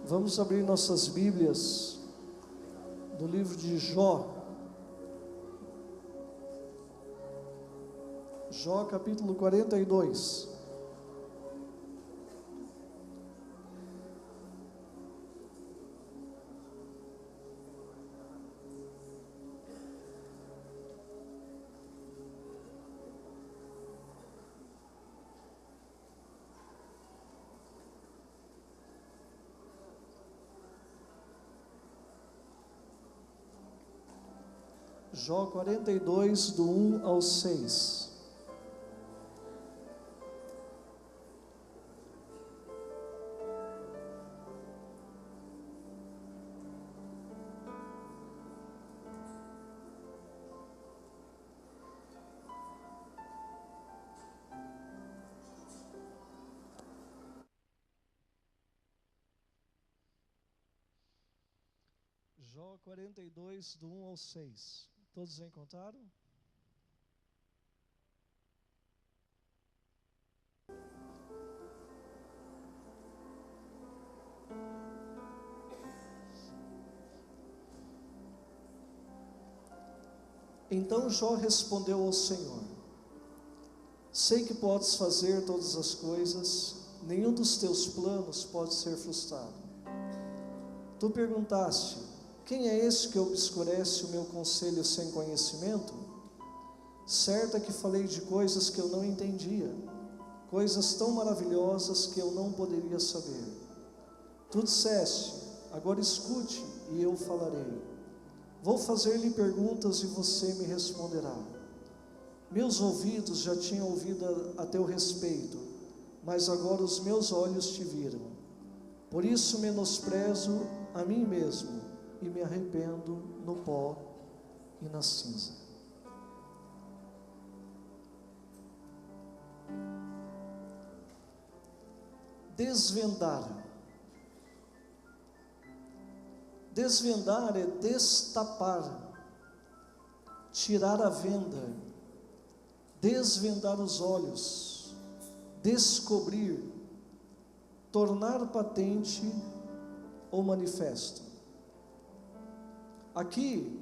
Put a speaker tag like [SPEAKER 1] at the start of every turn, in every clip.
[SPEAKER 1] Vamos abrir nossas Bíblias no livro de Jó. Jó capítulo 42. Jó 42, do 1 ao 6. Jó 42, do 1 ao 6. Todos encontraram? Então Jó respondeu ao Senhor: sei que podes fazer todas as coisas, nenhum dos teus planos pode ser frustrado. Tu perguntaste: quem é esse que obscurece o meu conselho sem conhecimento? Certo é que falei de coisas que eu não entendia, coisas tão maravilhosas que eu não poderia saber. Tu disseste: agora escute e eu falarei. Vou fazer-lhe perguntas e você me responderá. Meus ouvidos já tinham ouvido a teu respeito, mas agora os meus olhos te viram. Por isso menosprezo a mim mesmo e me arrependo no pó e na cinza. Desvendar. Desvendar é destapar, tirar a venda, desvendar os olhos, descobrir, tornar patente ou manifesto. Aqui,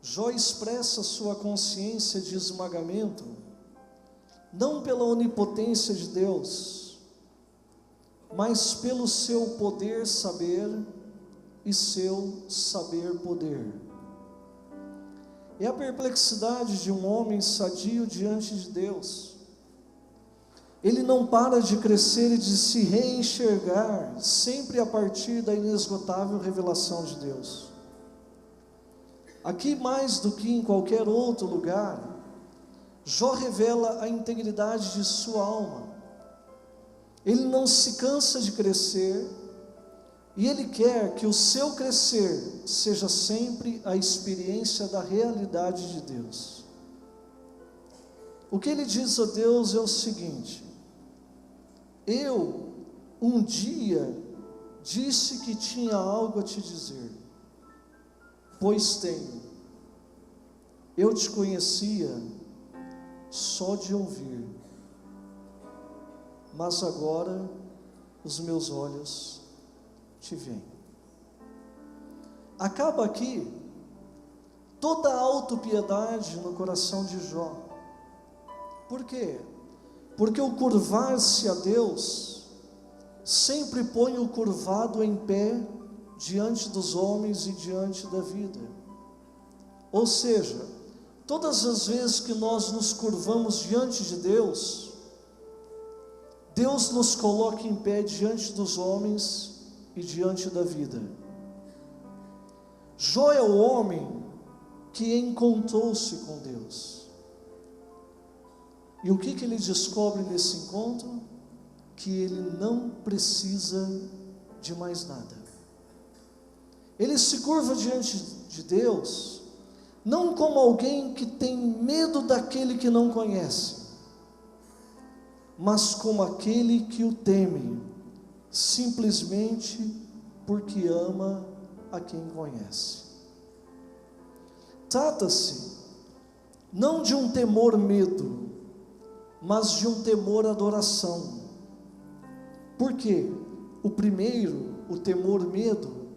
[SPEAKER 1] Jó expressa sua consciência de esmagamento, não pela onipotência de Deus, mas pelo seu poder saber e seu saber poder. É a perplexidade de um homem sadio diante de Deus. Ele não para de crescer e de se reenxergar, sempre a partir da inesgotável revelação de Deus. Aqui, mais do que em qualquer outro lugar, Jó revela a integridade de sua alma. Ele não se cansa de crescer, e ele quer que o seu crescer seja sempre a experiência da realidade de Deus. O que ele diz a Deus é o seguinte: eu um dia disse que tinha algo a te dizer, pois tenho. Eu te conhecia só de ouvir, mas agora os meus olhos te veem. Acaba aqui toda a autopiedade no coração de Jó. Por quê? Porque o curvar-se a Deus sempre põe o curvado em pé diante dos homens e diante da vida. Ou seja, todas as vezes que nós nos curvamos diante de Deus, Deus nos coloca em pé diante dos homens e diante da vida. Jó é o homem que encontrou-se com Deus. E o que ele descobre nesse encontro? Que ele não precisa de mais nada. Ele se curva diante de Deus, não como alguém que tem medo daquele que não conhece, mas como aquele que o teme, simplesmente porque ama a quem conhece. Trata-se não de um temor-medo, mas de um temor-adoração. Por quê? O primeiro, o temor, medo,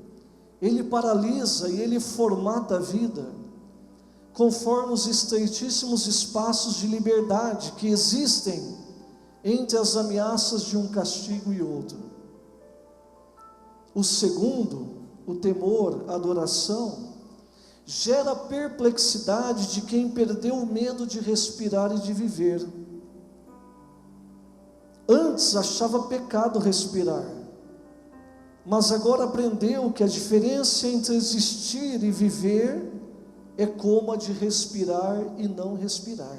[SPEAKER 1] ele paralisa e ele formata a vida conforme os estreitíssimos espaços de liberdade que existem entre as ameaças de um castigo e outro. O segundo, o temor, a adoração, gera perplexidade de quem perdeu o medo de respirar e de viver. Antes achava pecado respirar, mas agora aprendeu que a diferença entre existir e viver é como a de respirar e não respirar.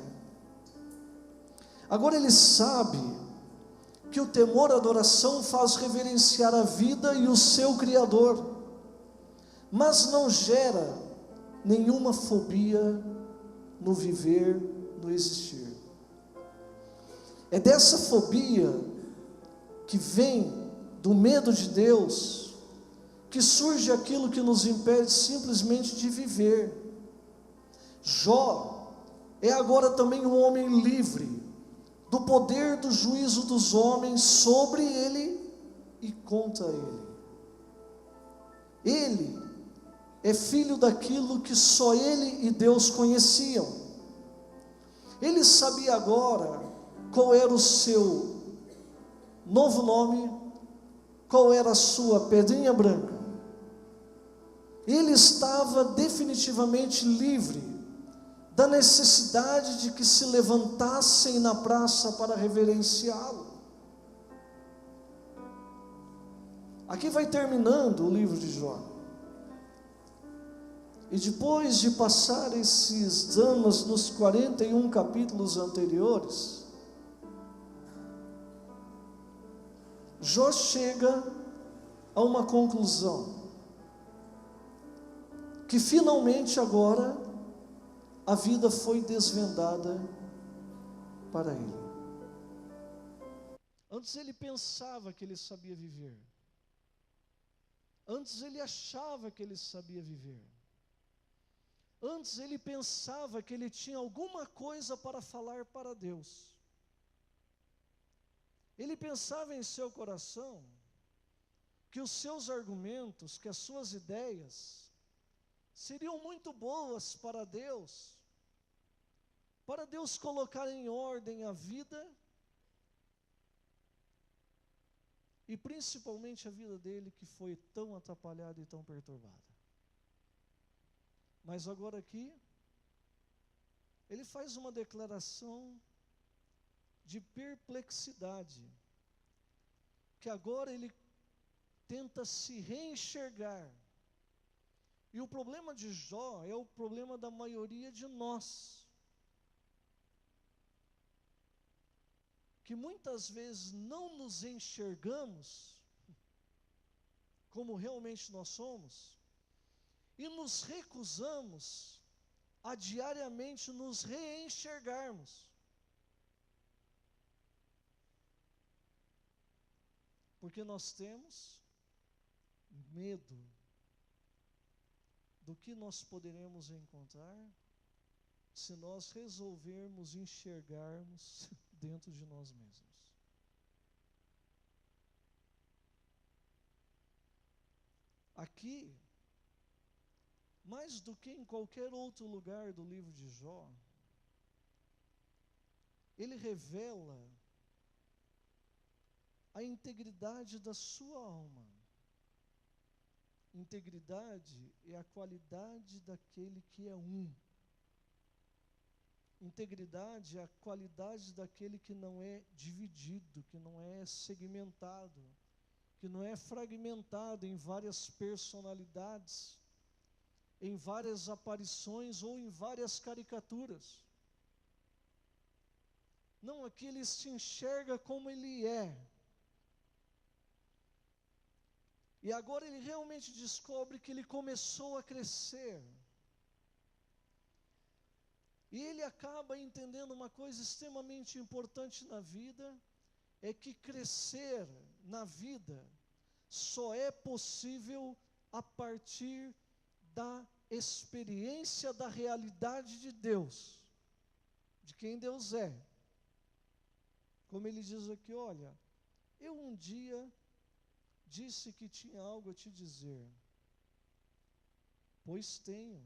[SPEAKER 1] Agora ele sabe que o temor à adoração faz reverenciar a vida e o seu Criador, mas não gera nenhuma fobia no viver, no existir. É dessa fobia que vem do medo de Deus que surge aquilo que nos impede simplesmente de viver. Jó é agora também um homem livre do poder do juízo dos homens sobre ele e contra ele. Ele é filho daquilo que só ele e Deus conheciam. Ele sabia agora qual era o seu novo nome, qual era a sua pedrinha branca. Ele estava definitivamente livre da necessidade de que se levantassem na praça para reverenciá-lo. Aqui vai terminando o livro de Jó. E depois de passar esses anos nos 41 capítulos anteriores, Jó chega a uma conclusão, que finalmente agora a vida foi desvendada para ele. Antes ele pensava que ele sabia viver. Antes ele achava que ele sabia viver. Antes ele pensava que ele tinha alguma coisa para falar para Deus. Ele pensava em seu coração que os seus argumentos, que as suas ideias seriam muito boas para Deus colocar em ordem a vida e principalmente a vida dele, que foi tão atrapalhada e tão perturbada. Mas agora aqui, ele faz uma declaração de perplexidade, que agora ele tenta se reenxergar. E o problema de Jó é o problema da maioria de nós, que muitas vezes não nos enxergamos como realmente nós somos, e nos recusamos a diariamente nos reenxergarmos. Porque nós temos medo do que nós poderemos encontrar se nós resolvermos enxergarmos dentro de nós mesmos. Aqui, mais do que em qualquer outro lugar do livro de Jó, ele revela a integridade da sua alma. Integridade é a qualidade daquele que é um. Integridade é a qualidade daquele que não é dividido, que não é segmentado, que não é fragmentado em várias personalidades, em várias aparições ou em várias caricaturas. Não, aqui ele se enxerga como ele é. E agora ele realmente descobre que ele começou a crescer. E ele acaba entendendo uma coisa extremamente importante na vida, é que crescer na vida só é possível a partir da experiência da realidade de Deus, de quem Deus é. Como ele diz aqui, olha, eu um dia disse que tinha algo a te dizer. Pois tenho.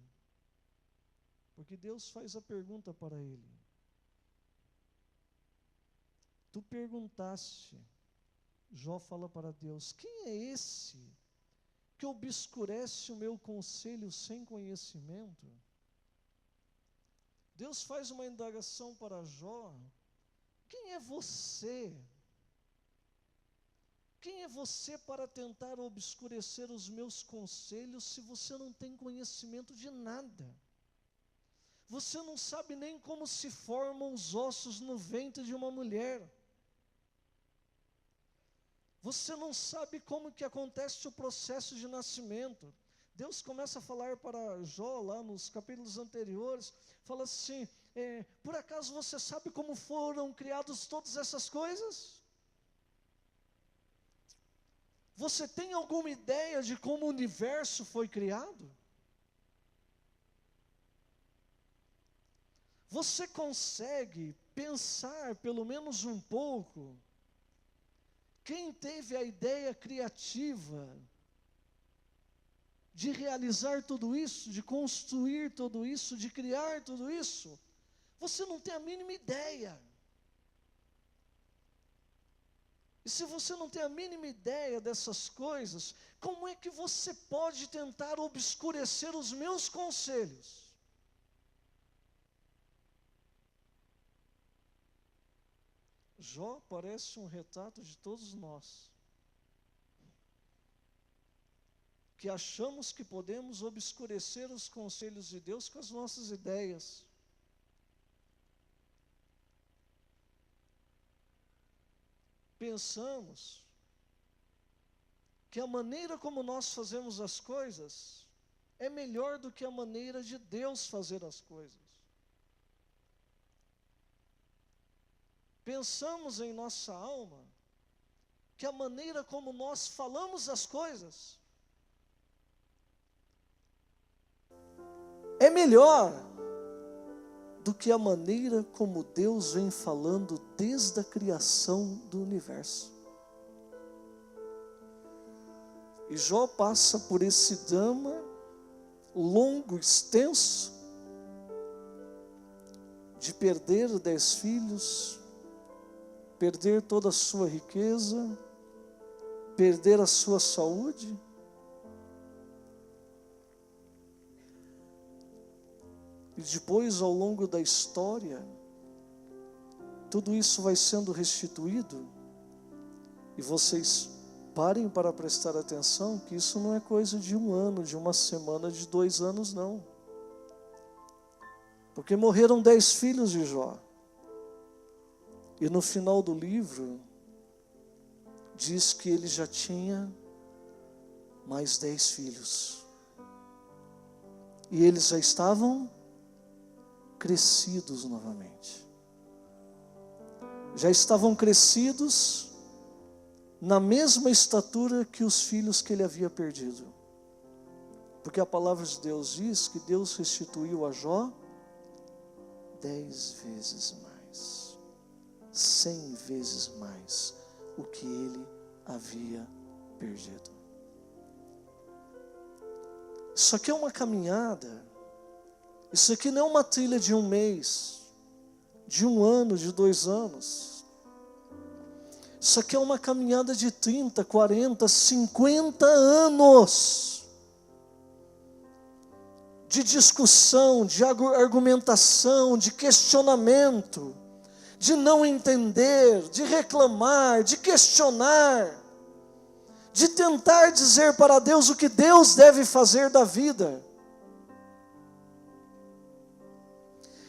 [SPEAKER 1] Porque Deus faz a pergunta para ele. Tu perguntaste, Jó fala para Deus, quem é esse que obscurece o meu conselho sem conhecimento? Deus faz uma indagação para Jó, quem é você? Quem é você para tentar obscurecer os meus conselhos se você não tem conhecimento de nada? Você não sabe nem como se formam os ossos no ventre de uma mulher. Você não sabe como que acontece o processo de nascimento. Deus começa a falar para Jó, lá nos capítulos anteriores, fala assim, por acaso você sabe como foram criadas todas essas coisas? Você tem alguma ideia de como o universo foi criado? Você consegue pensar pelo menos um pouco? Quem teve a ideia criativa de realizar tudo isso, de construir tudo isso, de criar tudo isso? Você não tem a mínima ideia. E se você não tem a mínima ideia dessas coisas, como é que você pode tentar obscurecer os meus conselhos? Jó parece um retrato de todos nós, que achamos que podemos obscurecer os conselhos de Deus com as nossas ideias. Pensamos que a maneira como nós fazemos as coisas é melhor do que a maneira de Deus fazer as coisas. Pensamos em nossa alma que a maneira como nós falamos as coisas é melhor do que a maneira como Deus vem falando desde a criação do universo. E Jó passa por esse drama longo, extenso, de perder 10 filhos, perder toda a sua riqueza, perder a sua saúde. E depois, ao longo da história, tudo isso vai sendo restituído. E vocês parem para prestar atenção que isso não é coisa de 1 ano, de 1 semana, de 2 anos, não. Porque morreram 10 filhos de Jó. E no final do livro, diz que ele já tinha mais 10 filhos. E eles já estavam crescidos novamente. Já estavam crescidos na mesma estatura que os filhos que ele havia perdido. Porque a palavra de Deus diz que Deus restituiu a Jó 10 vezes mais, 100 vezes mais o que ele havia perdido. Isso aqui é uma caminhada. Isso aqui não é uma trilha de 1 mês, de 1 ano, de 2 anos. Isso aqui é uma caminhada de 30, 40, 50 anos. De discussão, de argumentação, de questionamento, de não entender, de reclamar, de questionar, de tentar dizer para Deus o que Deus deve fazer da vida.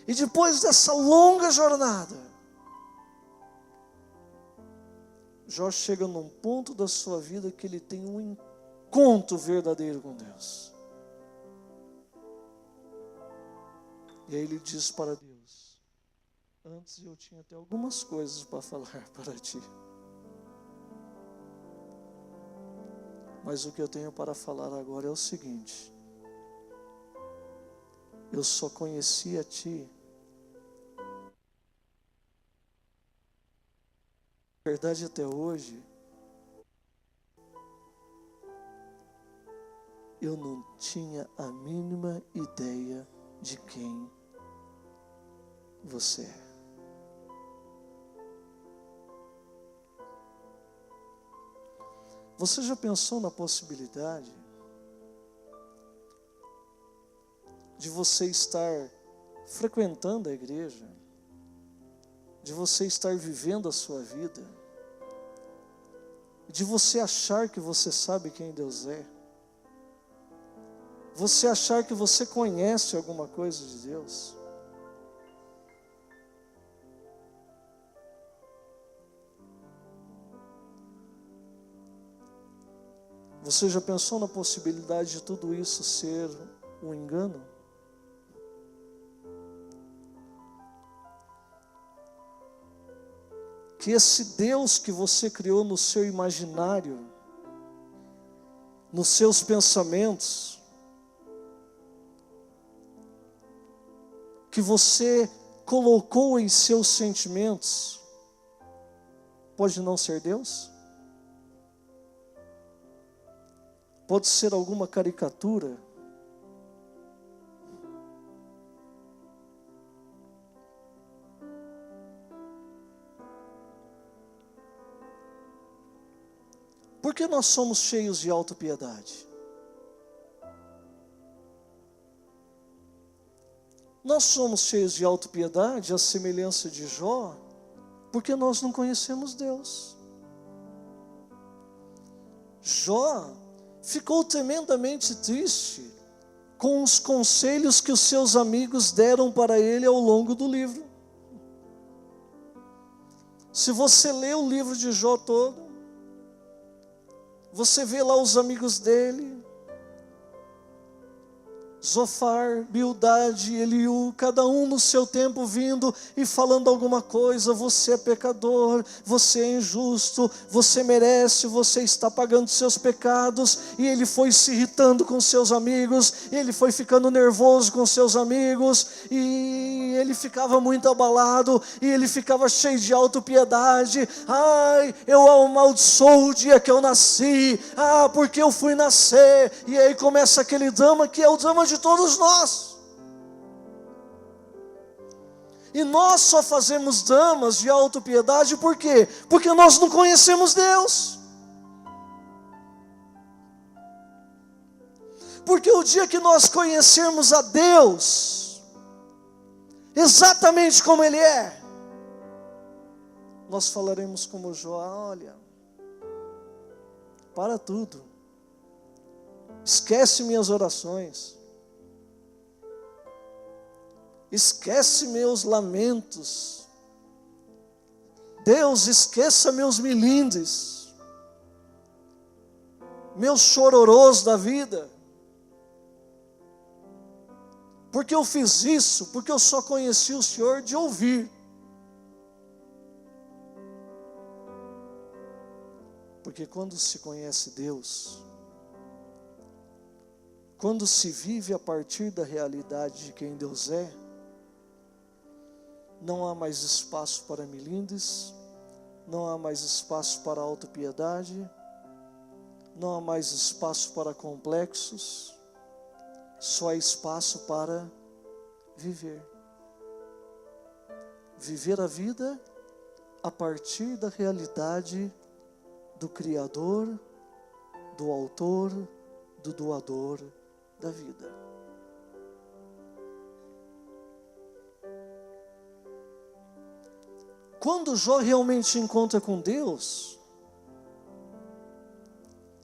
[SPEAKER 1] E depois dessa longa jornada, Jó chega num ponto da sua vida que ele tem um encontro verdadeiro com Deus. E aí ele diz para Deus: antes eu tinha até algumas coisas para falar para ti, mas o que eu tenho para falar agora é o seguinte: eu só conheci a ti. Na verdade, até hoje, eu não tinha a mínima ideia de quem você é. Você já pensou na possibilidade de você estar frequentando a igreja, de você estar vivendo a sua vida, de você achar que você sabe quem Deus é, você achar que você conhece alguma coisa de Deus? Você já pensou na possibilidade de tudo isso ser um engano? Que esse Deus que você criou no seu imaginário, nos seus pensamentos, que você colocou em seus sentimentos, pode não ser Deus? Pode ser alguma caricatura? Por que nós somos cheios de autopiedade? Nós somos cheios de autopiedade, à semelhança de Jó, porque nós não conhecemos Deus. Jó ficou tremendamente triste com os conselhos que os seus amigos deram para ele ao longo do livro. Se você lê o livro de Jó todo, você vê lá os amigos dele, Zofar, Bildade, Eliú, cada um no seu tempo vindo e falando alguma coisa. Você é pecador, você é injusto, você merece, você está pagando seus pecados. E ele foi se irritando com seus amigos, ele foi ficando nervoso com seus amigos, e ele ficava muito abalado, e ele ficava cheio de autopiedade. Ai, eu amaldiçoo o dia que eu nasci, porque eu fui nascer. E aí começa aquele drama que é o drama de todos nós. E nós só fazemos dramas de autopiedade por quê? Porque nós não conhecemos Deus. Porque o dia que nós conhecermos a Deus, exatamente como Ele é, nós falaremos como Jó: olha, para tudo, esquece minhas orações, esquece meus lamentos, Deus, esqueça meus milindres, meus chororôs da vida, porque eu fiz isso, porque eu só conheci o Senhor de ouvir. Porque quando se conhece Deus, quando se vive a partir da realidade de quem Deus é, não há mais espaço para milindres, não há mais espaço para autopiedade, não há mais espaço para complexos, só há espaço para viver. Viver a vida a partir da realidade do Criador, do Autor, do Doador da vida. Quando Jó realmente encontra com Deus,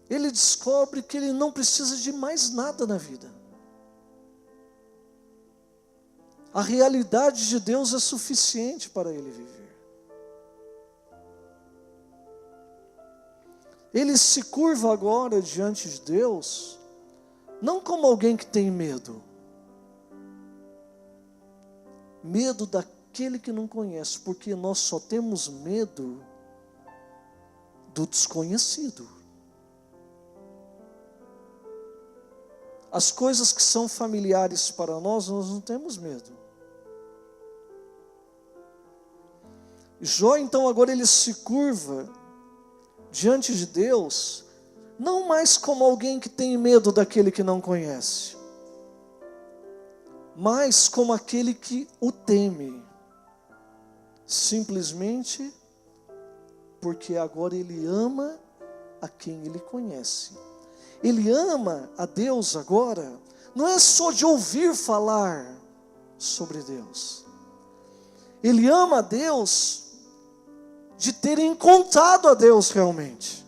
[SPEAKER 1] ele descobre que ele não precisa de mais nada na vida. A realidade de Deus é suficiente para ele viver. Ele se curva agora diante de Deus, não como alguém que tem medo. Medo daquele que não conhece, porque nós só temos medo do desconhecido. As coisas que são familiares para nós não temos medo. Jó então agora ele se curva diante de Deus, não mais como alguém que tem medo daquele que não conhece, mas como aquele que o teme, simplesmente porque agora ele ama a quem ele conhece. Ele ama a Deus agora, não é só de ouvir falar sobre Deus. Ele ama a Deus de ter encontrado a Deus realmente.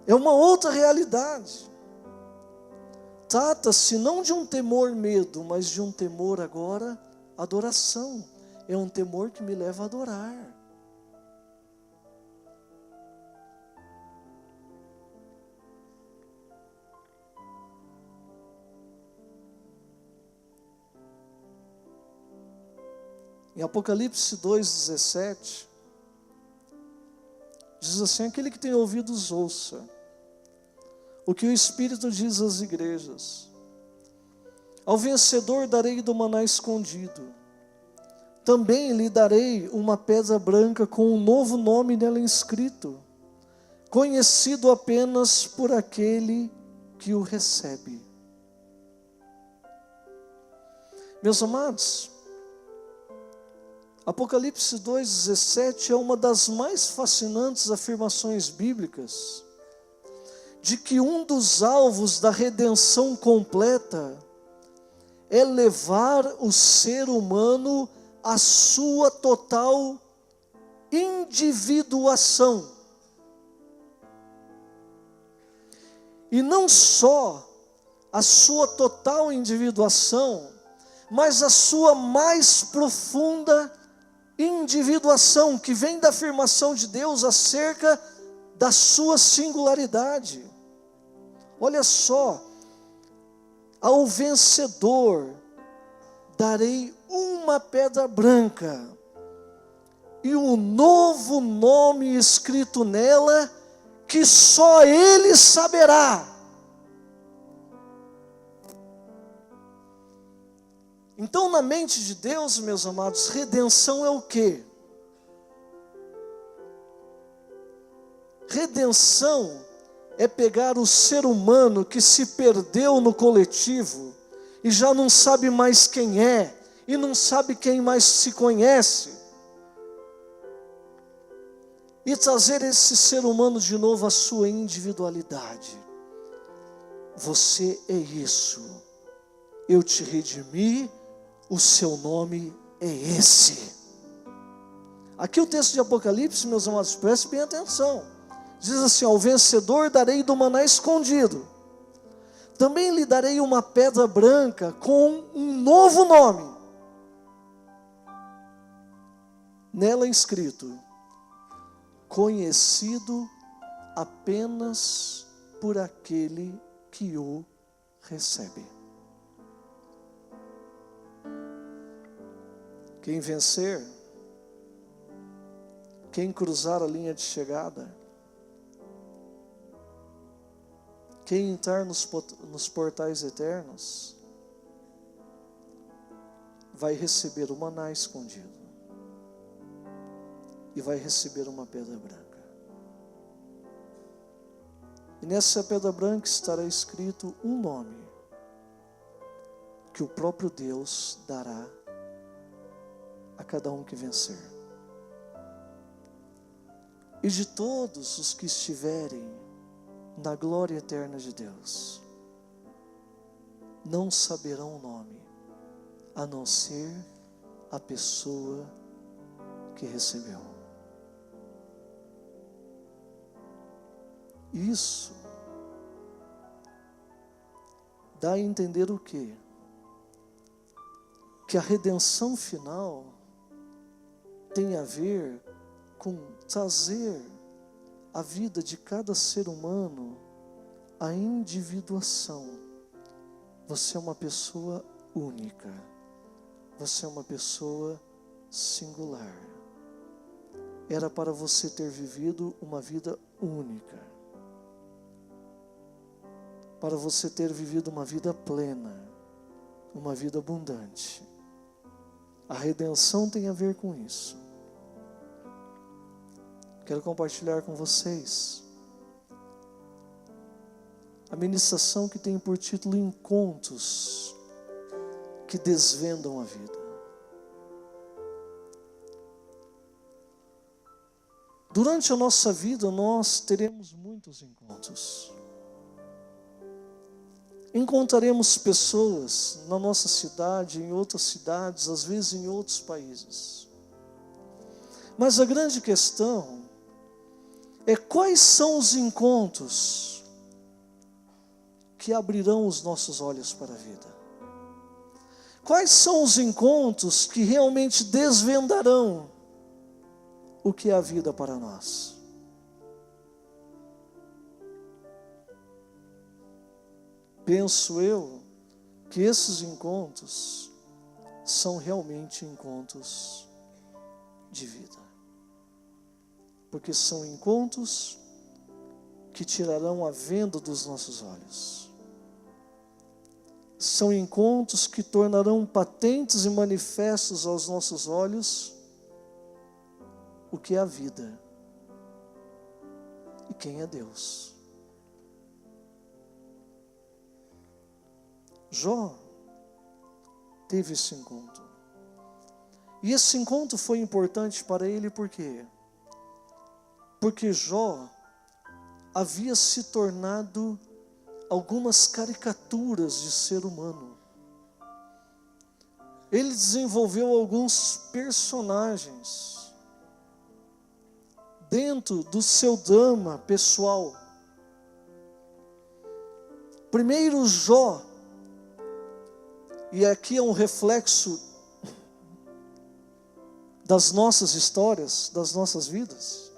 [SPEAKER 1] É uma outra realidade. Trata-se não de um temor medo, mas de um temor agora adoração. É um temor que me leva a adorar. Em Apocalipse 2,17, diz assim: aquele que tem ouvidos ouça o que o Espírito diz às igrejas. Ao vencedor darei do maná escondido. Também lhe darei uma pedra branca com um novo nome nela inscrito, conhecido apenas por aquele que o recebe. Meus amados, Apocalipse 2,17 é uma das mais fascinantes afirmações bíblicas de que um dos alvos da redenção completa é levar o ser humano à sua total individuação. E não só a sua total individuação, mas a sua mais profunda individuação, que vem da afirmação de Deus acerca da sua singularidade. Olha só, ao vencedor darei uma pedra branca e um novo nome escrito nela, que só ele saberá. Então, na mente de Deus, meus amados, redenção é o quê? Redenção é pegar o ser humano que se perdeu no coletivo e já não sabe mais quem é, e não sabe quem mais se conhece, e trazer esse ser humano de novo à sua individualidade. Você é isso, eu te redimi, o seu nome é esse. Aqui o texto de Apocalipse, meus amados, prestem bem atenção. Diz assim: ao vencedor darei do maná escondido. Também lhe darei uma pedra branca com um novo nome. Nela inscrito: conhecido apenas por aquele que o recebe. Quem vencer, quem cruzar a linha de chegada, quem entrar nos portais eternos, vai receber o maná escondido e vai receber uma pedra branca. E nessa pedra branca estará escrito um nome que o próprio Deus dará a cada um que vencer. E de todos os que estiverem na glória eterna de Deus, não saberão o nome, a não ser a pessoa que recebeu. Isso dá a entender o quê? Que a redenção final tem a ver com trazer a vida de cada ser humano a individuação. Você é uma pessoa única. Você é uma pessoa singular. Era para você ter vivido uma vida única. Para você ter vivido uma vida plena, uma vida abundante. A redenção tem a ver com isso. Quero compartilhar com vocês a ministração que tem por título Encontros que Desvendam a Vida. Durante a nossa vida, nós teremos muitos encontros. Encontraremos pessoas na nossa cidade, em outras cidades, às vezes em outros países. Mas a grande questão é quais são os encontros que abrirão os nossos olhos para a vida. Quais são os encontros que realmente desvendarão o que é a vida para nós? Penso eu que esses encontros são realmente encontros de vida. Porque são encontros que tirarão a venda dos nossos olhos. São encontros que tornarão patentes e manifestos aos nossos olhos o que é a vida e quem é Deus. Jó teve esse encontro. E esse encontro foi importante para ele por quê? Porque Jó havia se tornado algumas caricaturas de ser humano. Ele desenvolveu alguns personagens dentro do seu drama pessoal. Primeiro, Jó, e aqui é um reflexo das nossas histórias, das nossas vidas.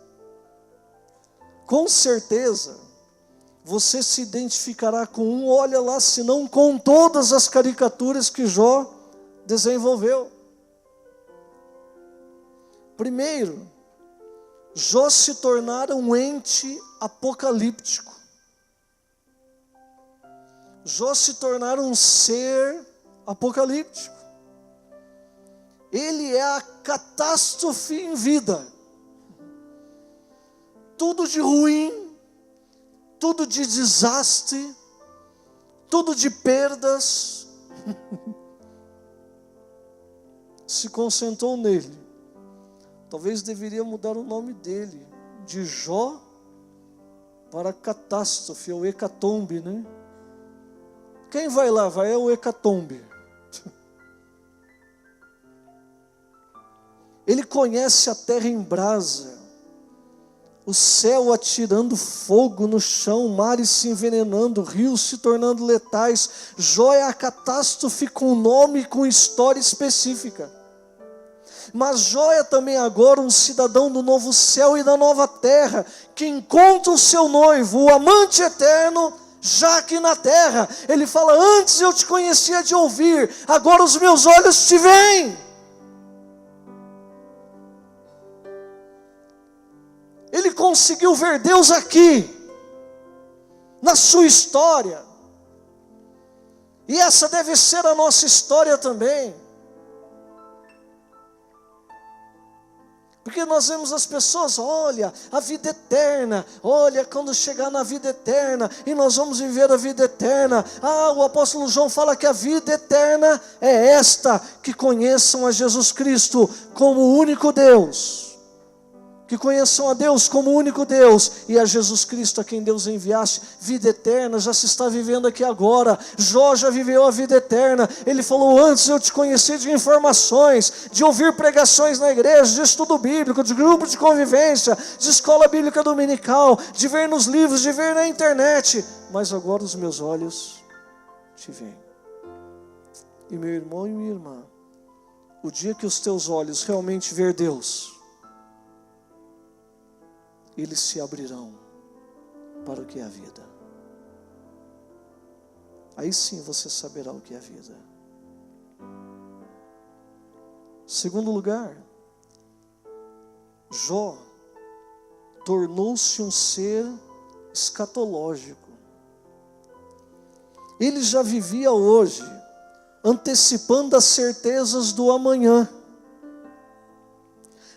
[SPEAKER 1] Com certeza, você se identificará com um, olha lá, se não com todas as caricaturas que Jó desenvolveu. Primeiro, Jó se tornara um ente apocalíptico. Jó se tornara um ser apocalíptico. Ele é a catástrofe em vida. Tudo de ruim, tudo de desastre, tudo de perdas, se concentrou nele. Talvez deveria mudar o nome dele, de Jó para catástrofe, ou hecatombe, né? Quem vai lá? Vai ao hecatombe. Ele conhece a terra em brasa, o céu atirando fogo no chão, mares se envenenando, rios se tornando letais. Jó é a catástrofe com nome e com história específica. Mas Jó é também agora um cidadão do novo céu e da nova terra, que encontra o seu noivo, o amante eterno, já aqui na terra. Ele fala: antes eu te conhecia de ouvir, agora os meus olhos te veem. Ele conseguiu ver Deus aqui, na sua história. E essa deve ser a nossa história também. Porque nós vemos as pessoas, olha, a vida eterna, olha, quando chegar na vida eterna, e nós vamos viver a vida eterna. O apóstolo João fala que a vida eterna é esta, que conheçam a Jesus Cristo como o único Deus. Que conheçam a Deus como o único Deus, e a Jesus Cristo a quem Deus enviaste. Vida eterna já se está vivendo aqui agora. Jó já viveu a vida eterna. Ele falou: antes eu te conheci de informações, de ouvir pregações na igreja, de estudo bíblico, de grupo de convivência, de escola bíblica dominical, de ver nos livros, de ver na internet, mas agora os meus olhos te veem. E meu irmão e minha irmã, o dia que os teus olhos realmente ver Deus, eles se abrirão para o que é a vida. Aí sim você saberá o que é a vida. Segundo lugar, Jó tornou-se um ser escatológico. Ele já vivia hoje, antecipando as certezas do amanhã.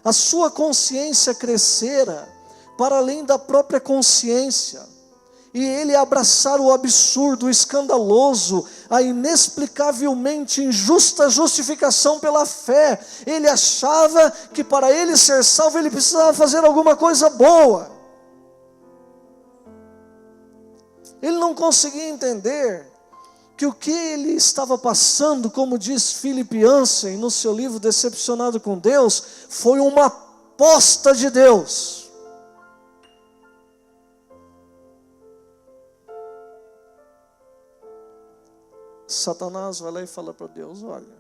[SPEAKER 1] A sua consciência crescera para além da própria consciência. e ele abraçar o absurdo, o escandaloso, a inexplicavelmente injusta justificação pela fé. Ele achava que para ele ser salvo ele precisava fazer alguma coisa boa. Ele não conseguia entender que o que ele estava passando, como diz Philip Yancey no seu livro Decepcionado com Deus, foi uma aposta de Deus. Satanás vai lá e fala para Deus: olha,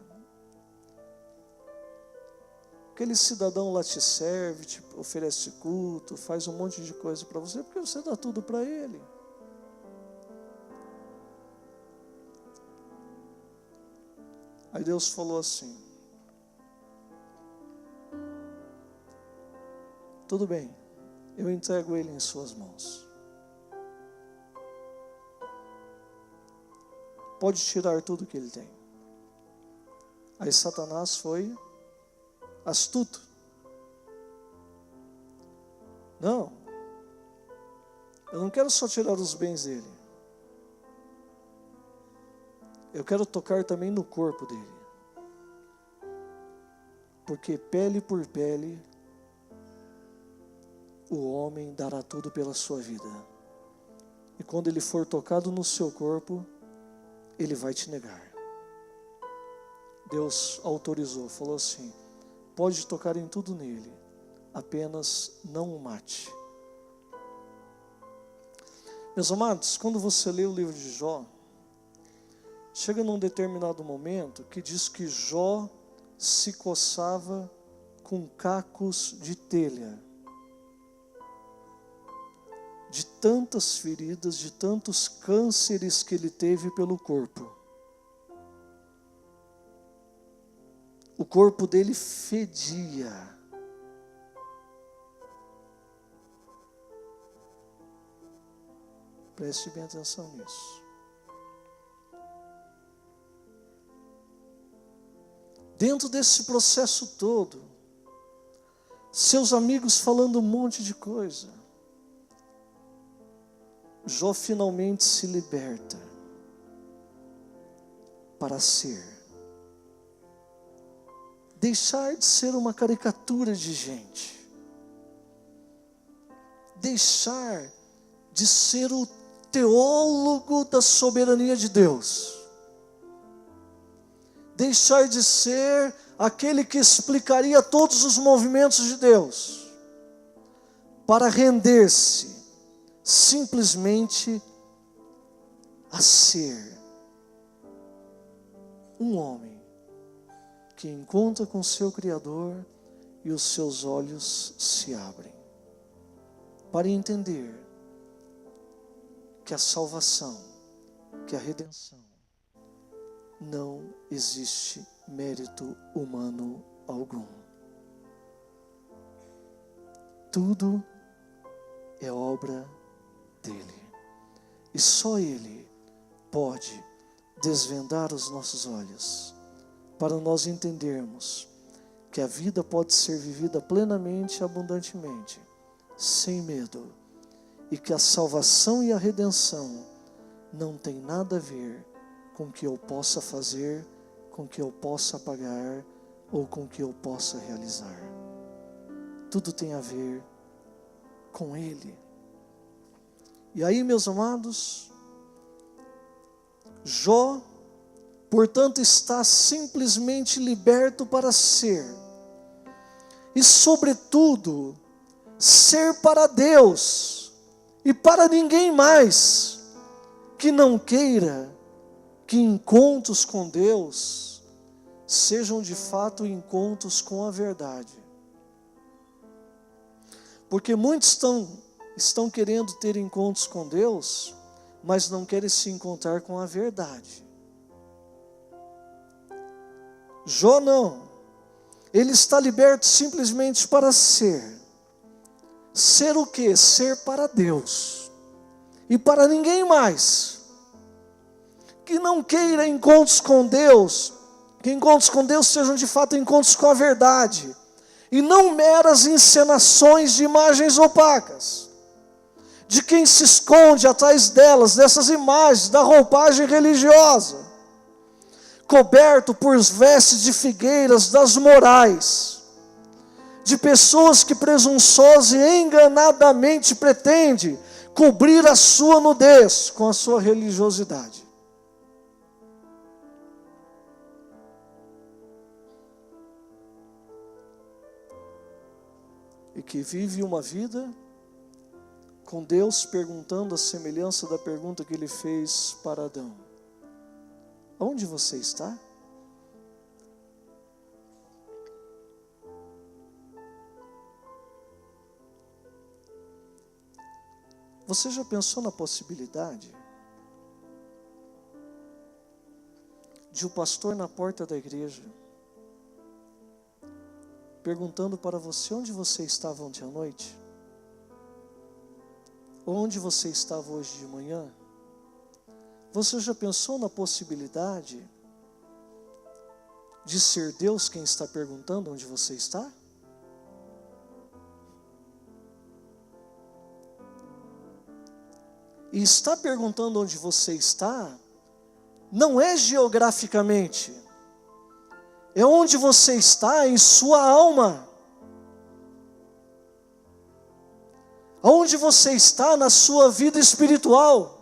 [SPEAKER 1] aquele cidadão lá te serve, te oferece culto, faz um monte de coisa para você, porque você dá tudo para ele. Aí Deus falou assim: tudo bem, eu entrego ele em suas mãos. Pode tirar tudo que ele tem. Aí Satanás foi astuto. Não, eu não quero só tirar os bens dele. Eu quero tocar também no corpo dele. Porque pele por pele, o homem dará tudo pela sua vida. E quando ele for tocado no seu corpo, ele vai te negar. Deus autorizou, falou assim: pode tocar em tudo nele, apenas não o mate. Meus amados, quando você lê o livro de Jó, chega num determinado momento que diz que Jó se coçava com cacos de telha, de tantas feridas, de tantos cânceres que ele teve pelo corpo. O corpo dele fedia. Preste bem atenção nisso. Dentro desse processo todo, seus amigos falando um monte de coisa, Jó finalmente se liberta para ser. Deixar de ser uma caricatura de gente. Deixar de ser o teólogo da soberania de Deus. Deixar de ser aquele que explicaria todos os movimentos de Deus. Para render-se simplesmente a ser um homem que encontra com seu Criador e os seus olhos se abrem para entender que a salvação, que a redenção, não existe mérito humano algum. Tudo é obra dele. E só ele pode desvendar os nossos olhos para nós entendermos que a vida pode ser vivida plenamente e abundantemente, sem medo, e que a salvação e a redenção não tem nada a ver com o que eu possa fazer, com o que eu possa pagar ou com o que eu possa realizar. Tudo tem a ver com ele. E aí, meus amados, Jó, portanto, está simplesmente liberto para ser, e sobretudo, ser para Deus, e para ninguém mais, que não queira que encontros com Deus sejam de fato encontros com a verdade. Porque muitos estão querendo ter encontros com Deus, mas não querem se encontrar com a verdade. Jó não. Ele está liberto simplesmente para ser. Ser o quê? Ser para Deus. E para ninguém mais. Que não queira encontros com Deus, que encontros com Deus sejam de fato encontros com a verdade. E não meras encenações de imagens opacas. de quem se esconde atrás delas, dessas imagens, da roupagem religiosa, coberto por vestes de figueiras das morais, de pessoas que presunçosa e enganadamente pretende cobrir a sua nudez com a sua religiosidade. E que vive uma vida com Deus perguntando a semelhança da pergunta que Ele fez para Adão: onde você está? Você já pensou na possibilidade de o pastor na porta da igreja perguntando para você onde você estava ontem à noite? Ou onde você estava hoje de manhã? Você já pensou na possibilidade de ser Deus quem está perguntando onde você está? E está perguntando onde você está, não é geograficamente, é onde você está em sua alma. Onde você está na sua vida espiritual?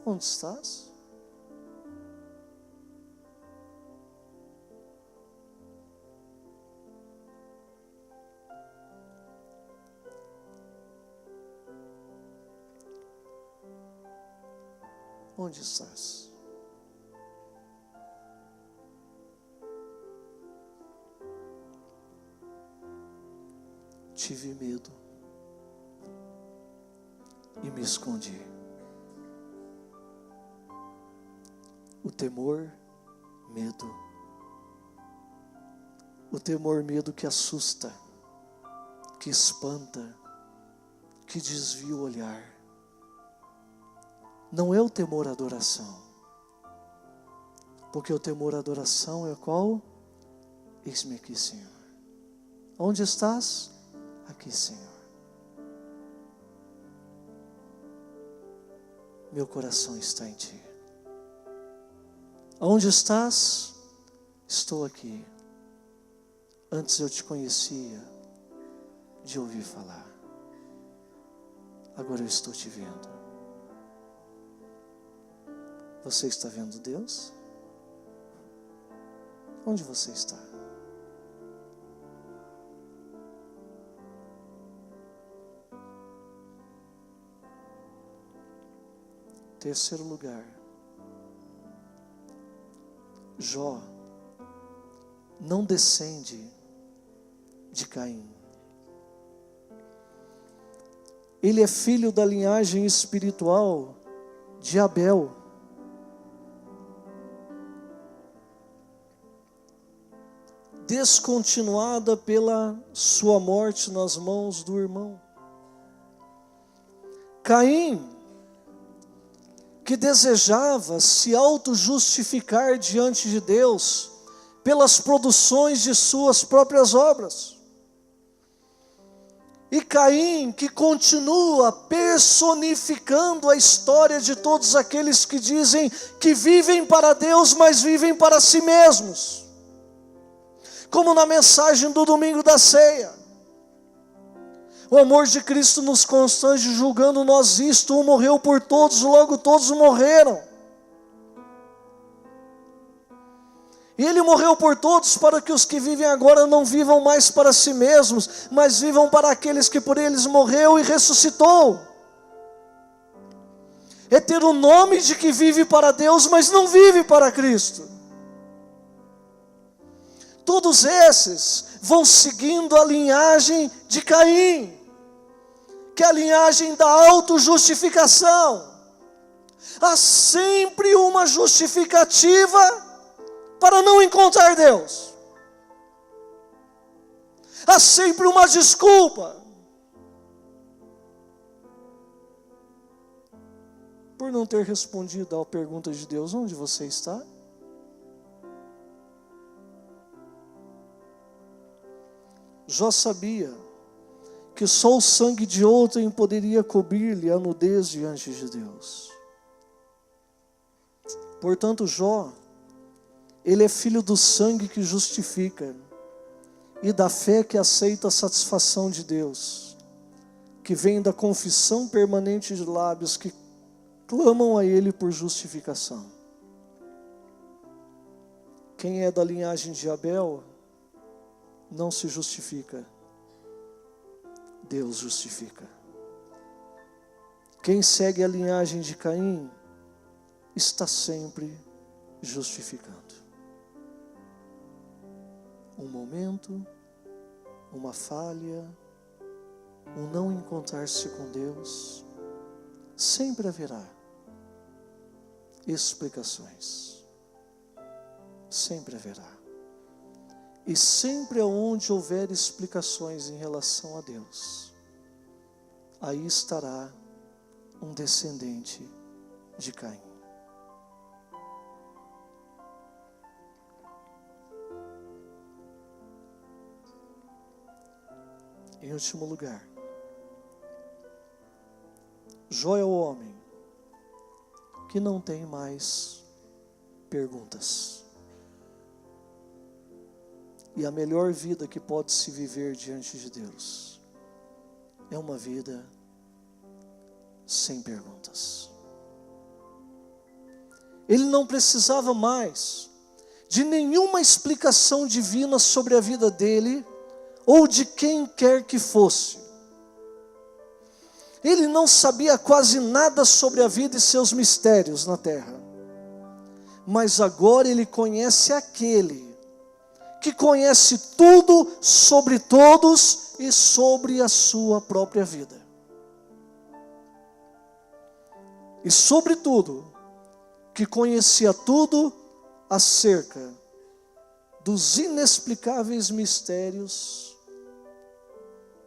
[SPEAKER 1] Onde estás? Onde estás? Tive medo e me escondi. O temor, medo. O temor, medo que assusta, que espanta, que desvia o olhar. Não é o temor à adoração, porque o temor à adoração é qual? Eis-me aqui, Senhor. Onde estás? Aqui, Senhor. Meu coração está em Ti. Onde estás? Estou aqui. Antes eu te conhecia de ouvir falar. Agora eu estou te vendo. Você está vendo Deus? Onde você está? Terceiro lugar, Jó não descende de Caim. Ele é filho da linhagem espiritual de Abel. Descontinuada pela sua morte nas mãos do irmão. Caim, que desejava se auto-justificar diante de Deus pelas produções de suas próprias obras. E Caim, que continua personificando a história de todos aqueles que dizem que vivem para Deus, mas vivem para si mesmos. Como na mensagem do domingo da ceia. O amor de Cristo nos constrange, julgando nós isto: um morreu por todos, logo todos morreram. E Ele morreu por todos para que os que vivem agora não vivam mais para si mesmos, mas vivam para aqueles que por eles morreu e ressuscitou. É ter o nome de que vive para Deus, mas não vive para Cristo. Todos esses vão seguindo a linhagem de Caim, que é a linhagem da autojustificação. Há sempre uma justificativa para não encontrar Deus. Há sempre uma desculpa por não ter respondido à pergunta de Deus: onde você está? Jó sabia que só o sangue de outrem poderia cobrir-lhe a nudez diante de Deus. Portanto, Jó, ele é filho do sangue que justifica e da fé que aceita a satisfação de Deus, que vem da confissão permanente de lábios que clamam a Ele por justificação. Quem é da linhagem de Abel não se justifica, Deus justifica. Quem segue a linhagem de Caim está sempre justificando. Um momento, uma falha, um não encontrar-se com Deus, sempre haverá explicações. Sempre haverá. E sempre onde houver explicações em relação a Deus, aí estará um descendente de Caim. Em último lugar, Jó é o homem que não tem mais perguntas. E a melhor vida que pode se viver diante de Deus é uma vida sem perguntas. Ele não precisava mais de nenhuma explicação divina sobre a vida dele ou de quem quer que fosse. Ele não sabia quase nada sobre a vida e seus mistérios na terra. Mas agora ele conhece aquele que conhece tudo sobre todos e sobre a sua própria vida. E sobretudo, que conhecia tudo acerca dos inexplicáveis mistérios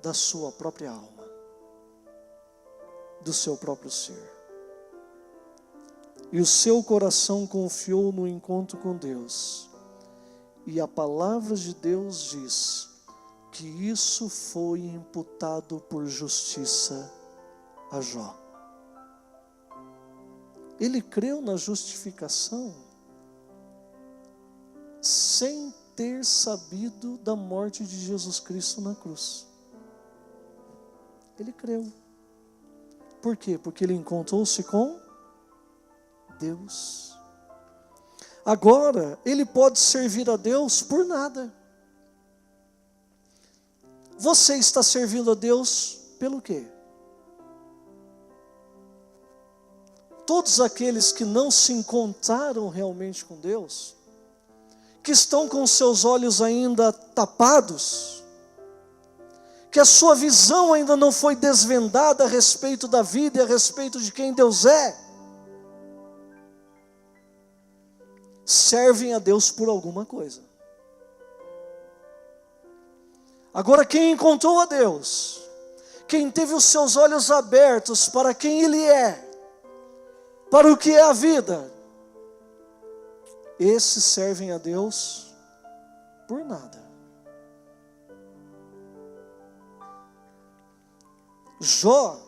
[SPEAKER 1] da sua própria alma, do seu próprio ser. E o seu coração confiou no encontro com Deus. E a palavra de Deus diz que isso foi imputado por justiça a Jó. Ele creu na justificação sem ter sabido da morte de Jesus Cristo na cruz. Ele creu. Por quê? Porque ele encontrou-se com Deus. Agora, ele pode servir a Deus por nada. Você está servindo a Deus pelo quê? Todos aqueles que não se encontraram realmente com Deus, que estão com seus olhos ainda tapados, que a sua visão ainda não foi desvendada a respeito da vida e a respeito de quem Deus é, servem a Deus por alguma coisa. Agora, quem encontrou a Deus, quem teve os seus olhos abertos para quem Ele é, para o que é a vida, esses servem a Deus por nada. Jó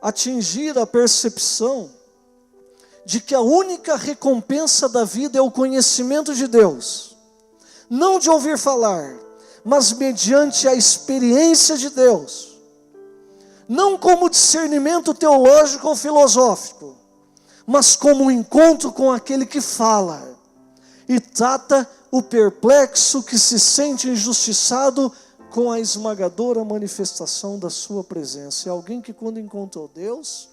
[SPEAKER 1] atingir a percepção de que a única recompensa da vida é o conhecimento de Deus, não de ouvir falar, mas mediante a experiência de Deus, não como discernimento teológico ou filosófico, mas como um encontro com aquele que fala e trata o perplexo que se sente injustiçado com a esmagadora manifestação da sua presença. É alguém que, quando encontrou Deus,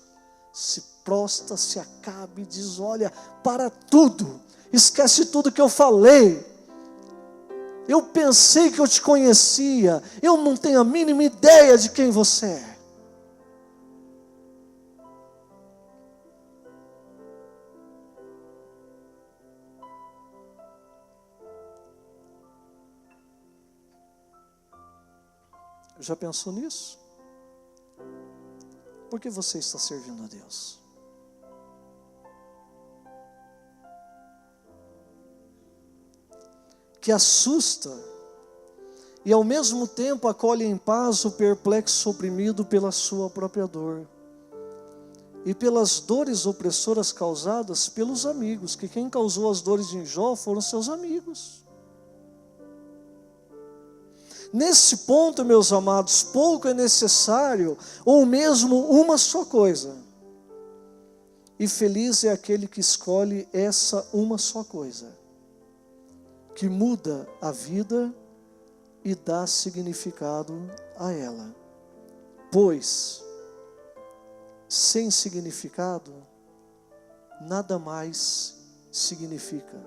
[SPEAKER 1] se prostra, se acaba e diz: olha, para tudo, esquece tudo que eu falei, eu pensei que eu te conhecia, eu não tenho a mínima ideia de quem você é. Já pensou nisso? Por que você está servindo a Deus? Que assusta e ao mesmo tempo acolhe em paz o perplexo oprimido pela sua própria dor e pelas dores opressoras causadas pelos amigos, que quem causou as dores de Jó foram seus amigos. Nesse ponto, meus amados, pouco é necessário, ou mesmo uma só coisa. E feliz é aquele que escolhe essa uma só coisa, que muda a vida e dá significado a ela. Pois, sem significado, nada mais significa.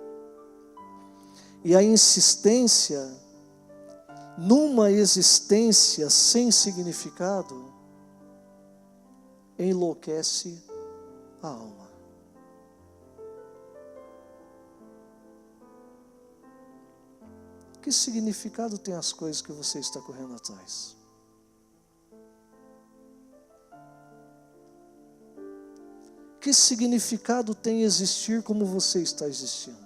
[SPEAKER 1] E a insistência numa existência sem significado enlouquece a alma. Que significado tem as coisas que você está correndo atrás? Que significado tem existir como você está existindo?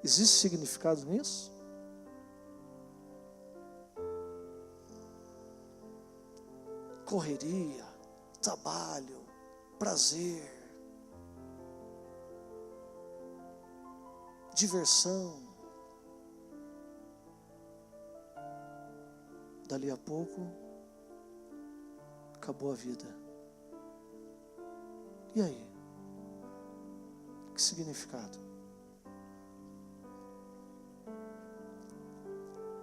[SPEAKER 1] Existe significado nisso? Correria, trabalho, prazer, diversão. Dali a pouco, acabou a vida. E aí? Que significado?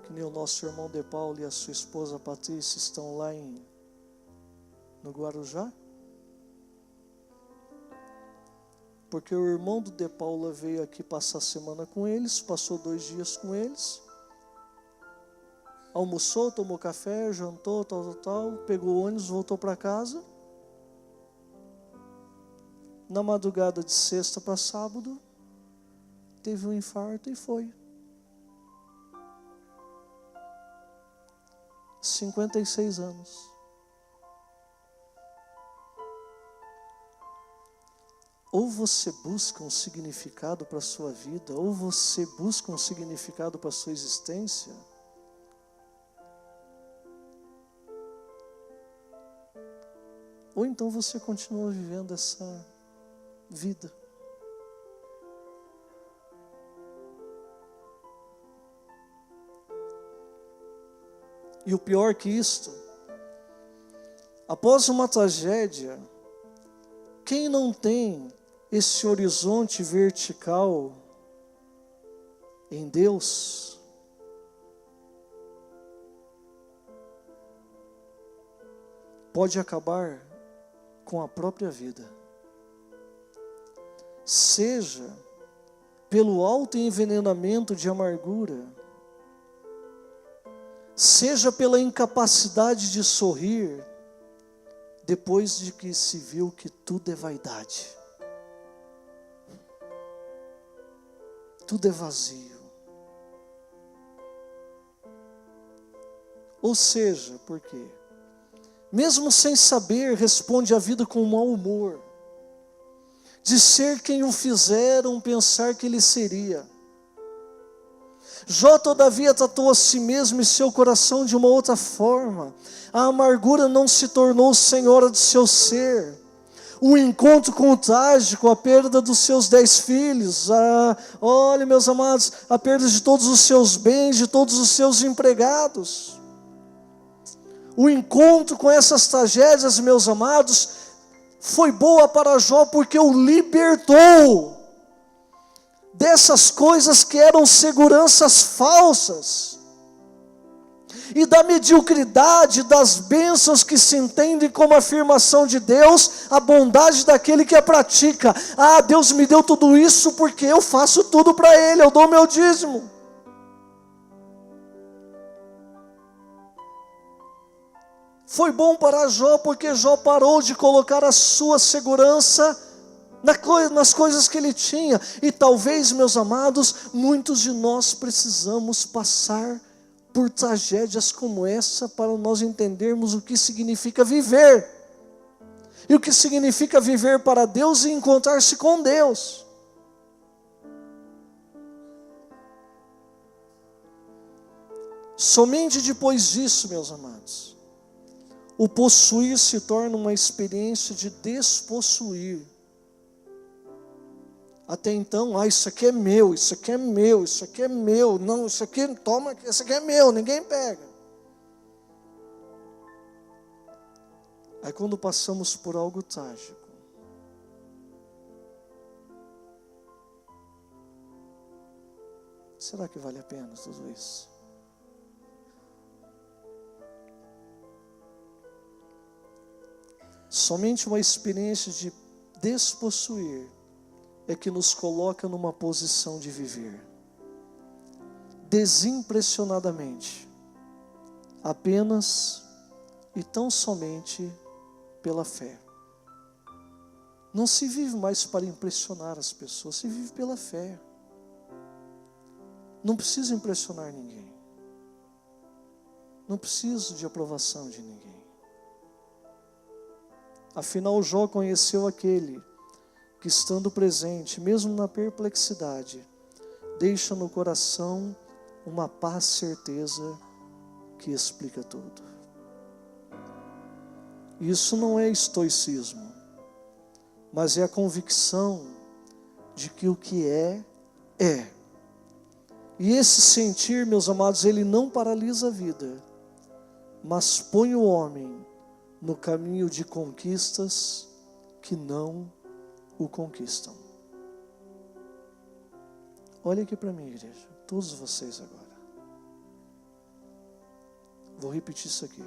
[SPEAKER 1] Que nem o nosso irmão De Paulo e a sua esposa Patrícia estão lá no Guarujá? Porque o irmão do De Paula veio aqui passar a semana com eles, passou 2 dias com eles, almoçou, tomou café, jantou, tal, pegou o ônibus, voltou para casa. Na madrugada de sexta para sábado, teve um infarto e foi. 56 anos. Ou você busca um significado para a sua vida, ou você busca um significado para a sua existência, ou então você continua vivendo essa vida. E o pior que isto, após uma tragédia, quem não tem esse horizonte vertical em Deus, pode acabar com a própria vida. Seja pelo autoenvenenamento de amargura, seja pela incapacidade de sorrir, depois de que se viu que tudo é vaidade, tudo é vazio. Ou seja, por quê? Mesmo sem saber, responde à vida com mau humor, de ser quem o fizeram pensar que ele seria. Jó, todavia, tratou a si mesmo e seu coração de uma outra forma. A amargura não se tornou senhora do seu ser. O encontro com o trágico, a perda dos seus 10 filhos, olha, meus amados, a perda de todos os seus bens, de todos os seus empregados. O encontro com essas tragédias, meus amados, foi boa para Jó porque o libertou dessas coisas que eram seguranças falsas e da mediocridade das bênçãos que se entendem como afirmação de Deus, a bondade daquele que a pratica. Deus me deu tudo isso porque eu faço tudo para Ele, eu dou meu dízimo. Foi bom para Jó porque Jó parou de colocar a sua segurança nas coisas que ele tinha. E talvez, meus amados, muitos de nós precisamos passar por tragédias como essa para nós entendermos o que significa viver. E o que significa viver para Deus e encontrar-se com Deus. Somente depois disso, meus amados, o possuir se torna uma experiência de despossuir. Até então, isso aqui é meu, isso aqui é meu, isso aqui é meu. Não, isso aqui, toma, isso aqui é meu, ninguém pega. Aí quando passamos por algo trágico, será que vale a pena tudo isso? Somente uma experiência de despossuir é que nos coloca numa posição de viver desimpressionadamente, apenas e tão somente pela fé. Não se vive mais para impressionar as pessoas, se vive pela fé. Não preciso impressionar ninguém. Não preciso de aprovação de ninguém. Afinal, Jó conheceu aquele que, estando presente, mesmo na perplexidade, deixa no coração uma paz, certeza que explica tudo. Isso não é estoicismo, mas é a convicção de que o que é, é. E esse sentir, meus amados, ele não paralisa a vida, mas põe o homem no caminho de conquistas que não o conquistam. Olha aqui para mim, igreja, todos vocês agora. Vou repetir isso aqui.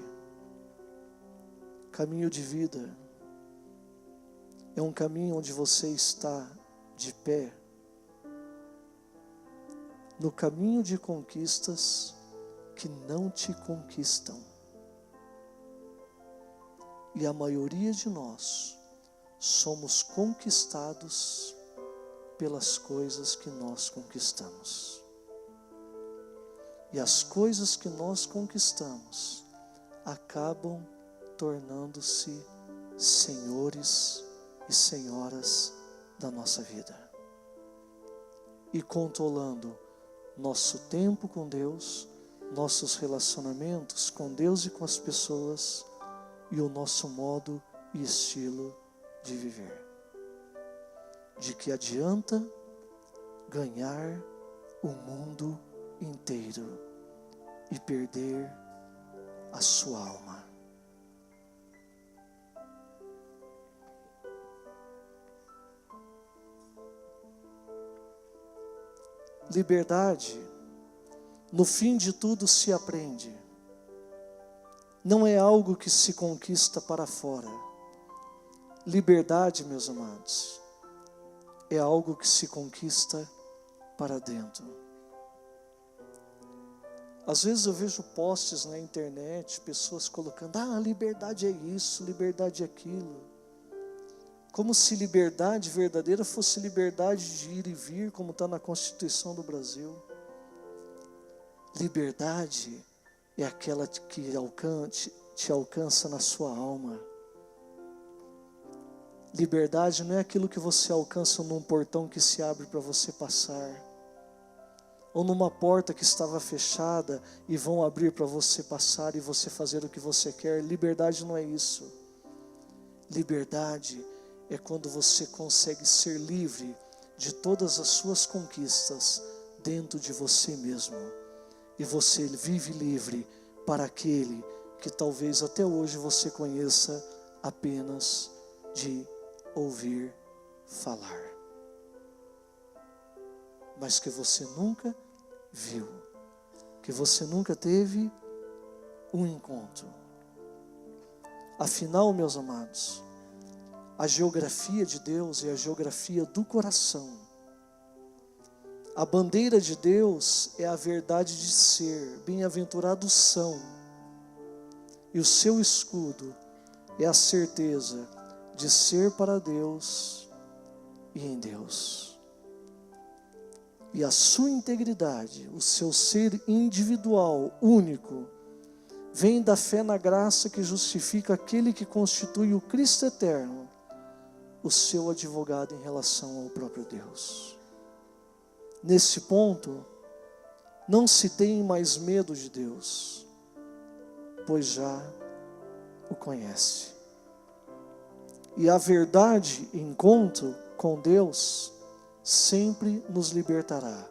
[SPEAKER 1] Caminho de vida é um caminho onde você está de pé no caminho de conquistas que não te conquistam. E a maioria de nós somos conquistados pelas coisas que nós conquistamos. E as coisas que nós conquistamos acabam tornando-se senhores e senhoras da nossa vida. E controlando nosso tempo com Deus, nossos relacionamentos com Deus e com as pessoas, e o nosso modo e estilo de viver. De que adianta ganhar o mundo inteiro e perder a sua alma? Liberdade, no fim de tudo, se aprende. Não é algo que se conquista para fora. Liberdade, meus amados, é algo que se conquista para dentro. Às vezes eu vejo posts na internet, pessoas colocando, liberdade é isso, liberdade é aquilo. Como se liberdade verdadeira fosse liberdade de ir e vir, como está na Constituição do Brasil. Liberdade é aquela que te alcança na sua alma. Liberdade não é aquilo que você alcança num portão que se abre para você passar, ou numa porta que estava fechada e vão abrir para você passar e você fazer o que você quer. Liberdade não é isso. Liberdade é quando você consegue ser livre de todas as suas conquistas dentro de você mesmo. E você vive livre para aquele que talvez até hoje você conheça apenas de ouvir falar, mas que você nunca viu, que você nunca teve um encontro. Afinal, meus amados, a geografia de Deus é a geografia do coração. A bandeira de Deus é a verdade de ser, bem-aventurados são. E o seu escudo é a certeza de ser para Deus e em Deus. E a sua integridade, o seu ser individual, único, vem da fé na graça que justifica aquele que constitui o Cristo eterno, o seu advogado em relação ao próprio Deus. Nesse ponto, Não se tem mais medo de Deus, pois já o conhece. E a verdade, encontro com Deus, sempre nos libertará.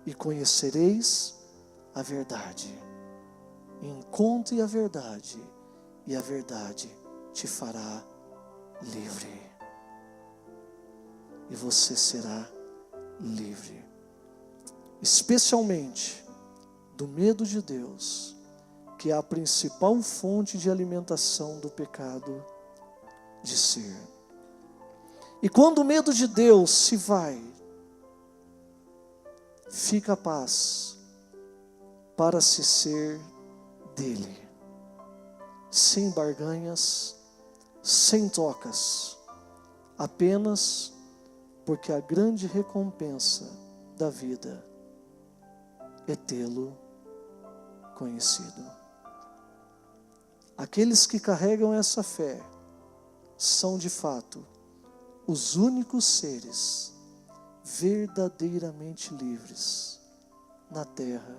[SPEAKER 1] E conhecereis a verdade. Encontre a verdade, e a verdade te fará livre. E você será livre. Especialmente do medo de Deus, que é a principal fonte de alimentação do pecado de ser. E quando o medo de Deus se vai, fica a paz para se ser dele, sem barganhas, sem trocas, apenas porque a grande recompensa da vida é tê-lo conhecido. Aqueles que carregam essa fé são de fato os únicos seres verdadeiramente livres na terra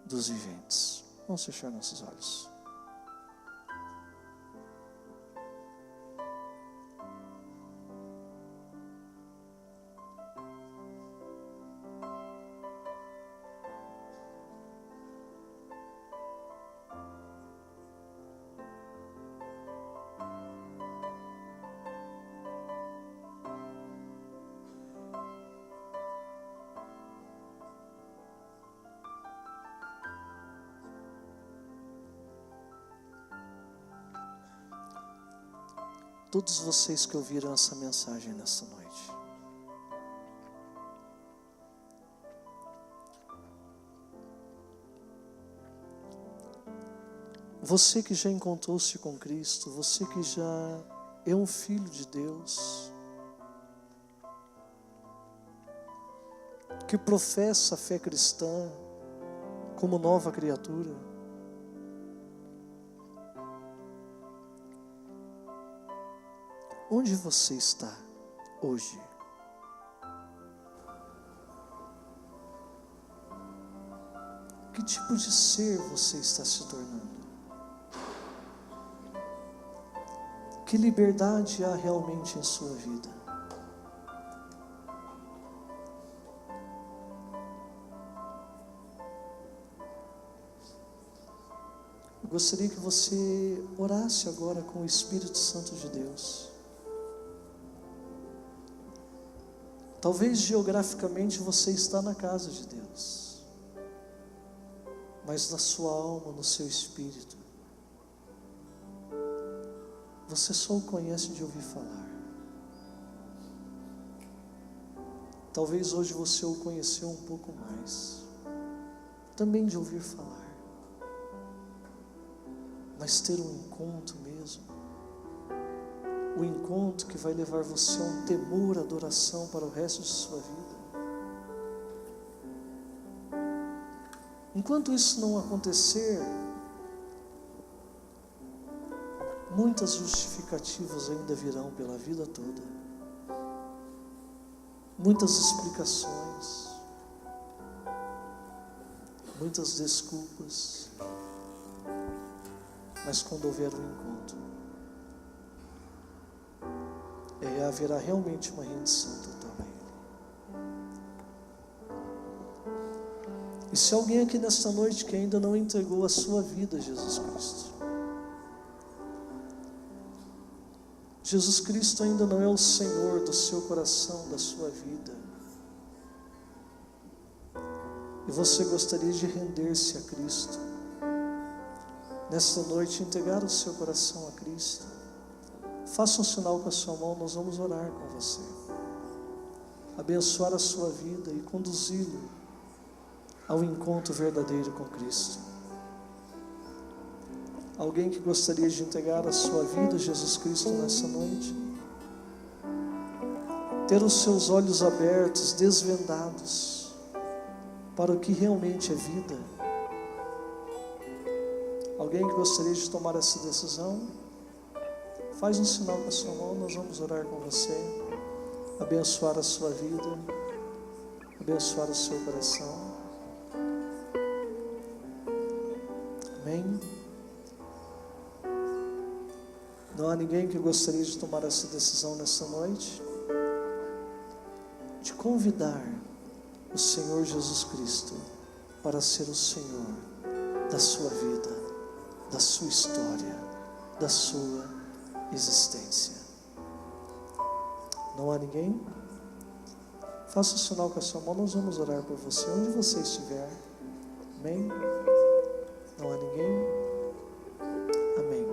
[SPEAKER 1] dos viventes. Vamos fechar nossos olhos. Todos vocês que ouviram essa mensagem nesta noite, você que já encontrou-se com Cristo, você que já é um filho de Deus, que professa a fé cristã como nova criatura, onde você está hoje? Que tipo de ser você está se tornando? Que liberdade há realmente em sua vida? Eu gostaria que você orasse agora com o Espírito Santo de Deus. Talvez geograficamente você está na casa de Deus, mas na sua alma, no seu espírito, você só o conhece de ouvir falar. Talvez hoje você o conheceu um pouco mais, também de ouvir falar, mas ter um encontro mesmo, o encontro que vai levar você a um temor, adoração para o resto de sua vida. Enquanto isso não acontecer, muitas justificativas ainda virão pela vida toda, muitas explicações, muitas desculpas, mas quando houver um encontro, haverá realmente uma rendição total a Ele. E se alguém aqui nesta noite que ainda não entregou a sua vida a Jesus Cristo, Jesus Cristo ainda não é o Senhor do seu coração, da sua vida, e você gostaria de render-se a Cristo, nesta noite entregar o seu coração a Cristo, faça um sinal com a sua mão, nós vamos orar com você, abençoar a sua vida e conduzi-lo ao encontro verdadeiro com Cristo. Alguém que gostaria de entregar a sua vida a Jesus Cristo nessa noite, ter os seus olhos abertos, desvendados para o que realmente é vida. Alguém que gostaria de tomar essa decisão, faz um sinal com a sua mão, nós vamos orar com você, abençoar a sua vida, abençoar o seu coração. Amém? Não há ninguém que gostaria de tomar essa decisão nessa noite? De convidar o Senhor Jesus Cristo para ser o Senhor da sua vida, da sua história, da sua existência. Não há ninguém? Faça o sinal com a sua mão, nós vamos orar por você, onde você estiver. Amém? Não há ninguém? Amém.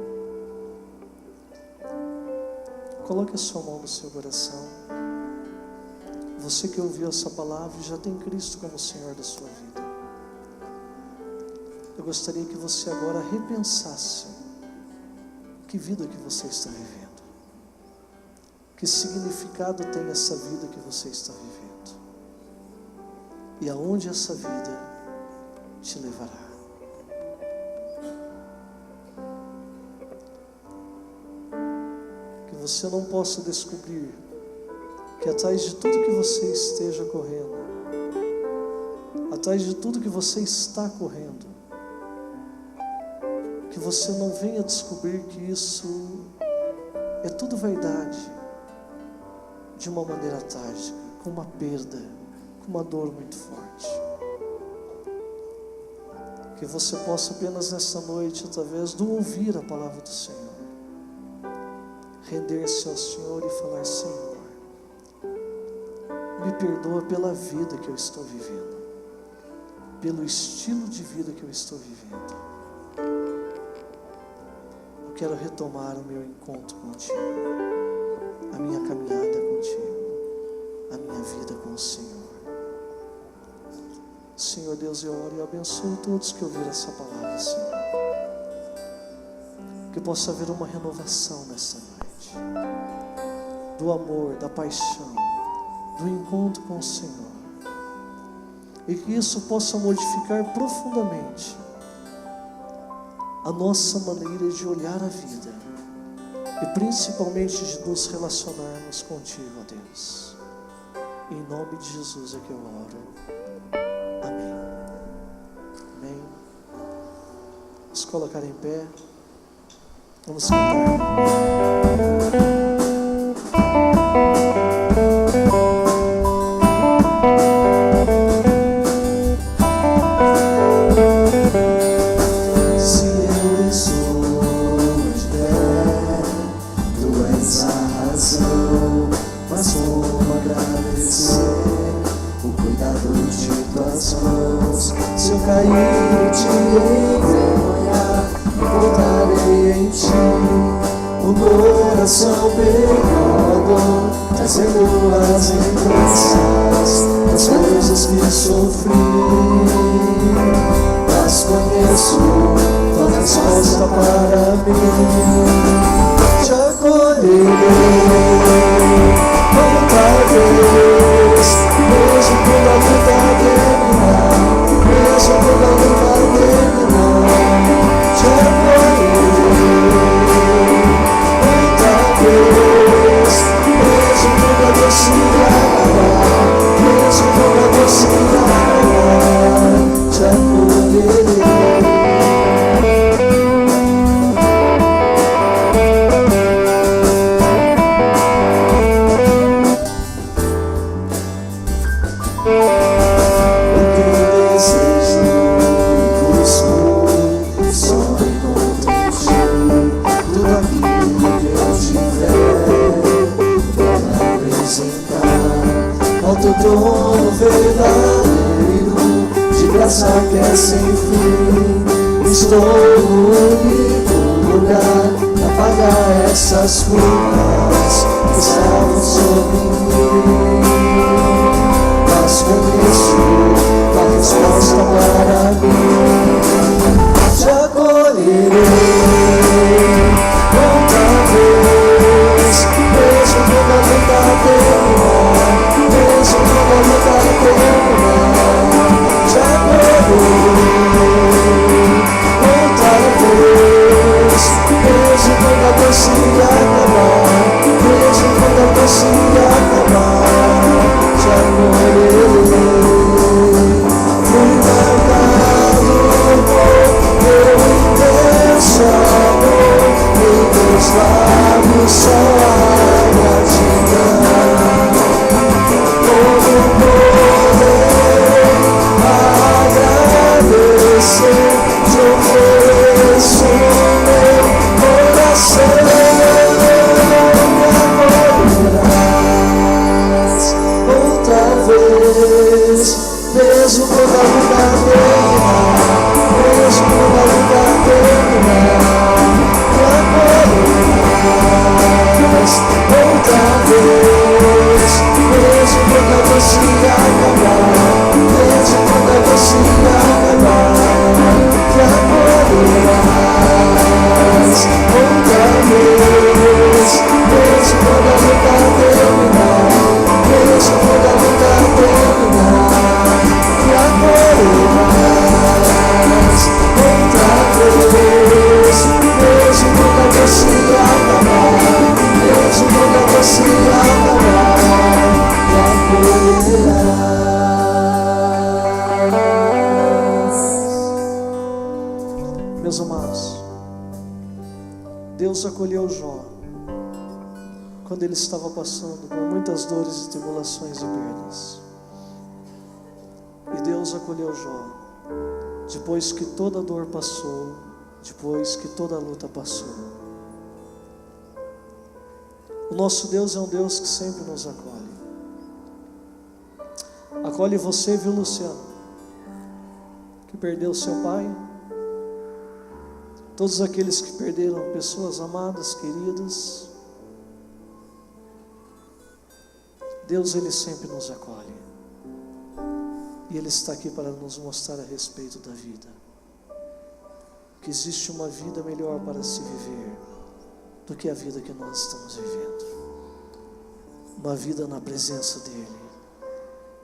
[SPEAKER 1] Coloque a sua mão no seu coração. Você que ouviu essa palavra e já tem Cristo como Senhor da sua vida. Eu gostaria que você agora repensasse que vida que você está vivendo. Que significado tem essa vida que você está vivendo. E aonde essa vida te levará. Que você não possa descobrir que atrás de tudo que você esteja correndo, atrás de tudo que você está correndo, que você não venha descobrir que isso é tudo verdade, de uma maneira trágica, com uma perda, com uma dor muito forte. Que você possa apenas nessa noite, através do ouvir a palavra do Senhor, render-se ao Senhor e falar: Senhor, me perdoa pela vida que eu estou vivendo, pelo estilo de vida que eu estou vivendo. Eu quero retomar o meu encontro contigo, a minha caminhada contigo, a minha vida com o Senhor. Senhor Deus, eu oro e abençoo todos que ouviram essa palavra, Senhor. Que possa haver uma renovação nessa noite, do amor, da paixão, do encontro com o Senhor. E que isso possa modificar profundamente a nossa maneira de olhar a vida e principalmente de nos relacionarmos contigo, ó Deus. Em nome de Jesus é que eu oro. Amém. Amém. Vamos colocar em pé. Vamos cantar.
[SPEAKER 2] Cair e te envergonhar, voltarei em ti, o coração pecador, trazendo as lembranças das coisas que sofri. Mas conheço tua resposta para mim. Te acolherei, outra vez, mesmo quando a luta terminar. Mesmo quando a luta terminar, te acolherei outra vez. Mesmo quando a dor se acabar, mesmo quando a dor se acabar, te acolherei. Trono verdadeiro, de graça que é sem fim. Estou no único lugar para pagar essas culpas que estavam sobre mim. Mas conheço a resposta para mim. Te acolherei outra vez, mesmo quando a luta terminar. Mesmo quando a luta terminar, te acolherei outra vez. Mesmo quando a dor se acabar, mesmo quando a dor se acabar, te acolherei. meus lábios só a gratidão. Como poder agradecer, te ofereço meu coração. Outra vez, mesmo quando a vida terminar, mesmo quando a vida terminar, outra vez, mesmo quando a doce acabar, mesmo quando a doce acabar, que acordarás. Outra vez, mesmo quando a luta terminar, mesmo quando a luta terminar, que acordarás. Outra vez, mesmo quando a doce acabar, mesmo quando a doce acabar, que acordarás.
[SPEAKER 1] Meus amados, Deus acolheu Jó quando ele estava passando por muitas dores e tribulações e perdas. E Deus acolheu Jó depois que toda a dor passou, depois que toda a luta passou. O nosso Deus é um Deus que sempre nos acolhe. Acolhe você, viu, Luciano, que perdeu seu pai, todos aqueles que perderam pessoas amadas, queridas. Deus, Ele sempre nos acolhe. E Ele está aqui para nos mostrar a respeito da vida. Que existe uma vida melhor para se viver do que a vida que nós estamos vivendo. Uma vida na presença dEle,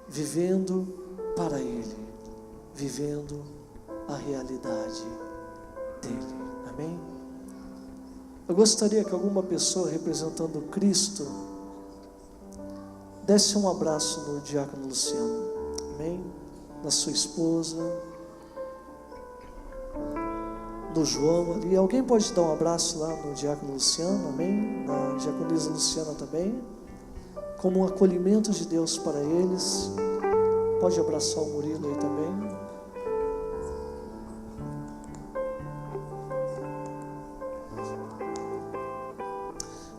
[SPEAKER 1] vivendo para Ele, vivendo a realidade dEle. Amém? Eu gostaria que alguma pessoa representando Cristo desse um abraço no diácono Luciano. Amém? Na sua esposa, no João ali. Alguém pode dar um abraço lá no diácono Luciano? Amém? Na diaconisa Luciana também, como um acolhimento de Deus para eles. Pode abraçar o Murilo aí também.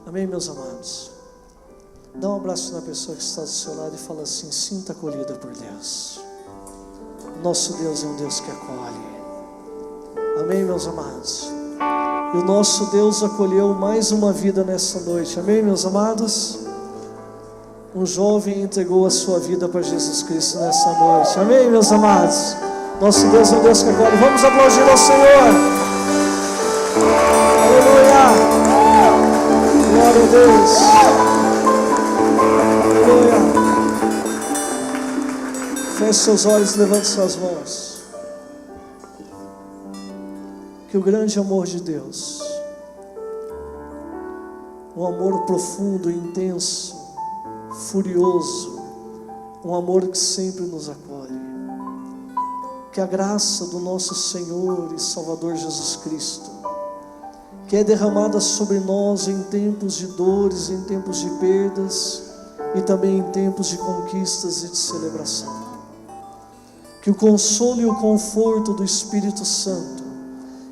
[SPEAKER 1] Amém, meus amados? Dá um abraço na pessoa que está do seu lado e fala assim: sinta acolhida por Deus. Nosso Deus é um Deus que acolhe. Amém, meus amados? E o nosso Deus acolheu mais uma vida nessa noite. Amém, meus amados? Um jovem entregou a sua vida para Jesus Cristo nessa noite. Amém, meus amados? Nosso Deus é um Deus que acolhe. Vamos aplaudir ao Senhor. Aleluia. Glória a Deus. Aleluia. Feche seus olhos e levante suas mãos. Que o grande amor de Deus, um amor profundo, intenso, furioso, um amor que sempre nos acolhe, que a graça do nosso Senhor e Salvador Jesus Cristo, que é derramada sobre nós em tempos de dores, em tempos de perdas e também em tempos de conquistas e de celebração, que o consolo e o conforto do Espírito Santo,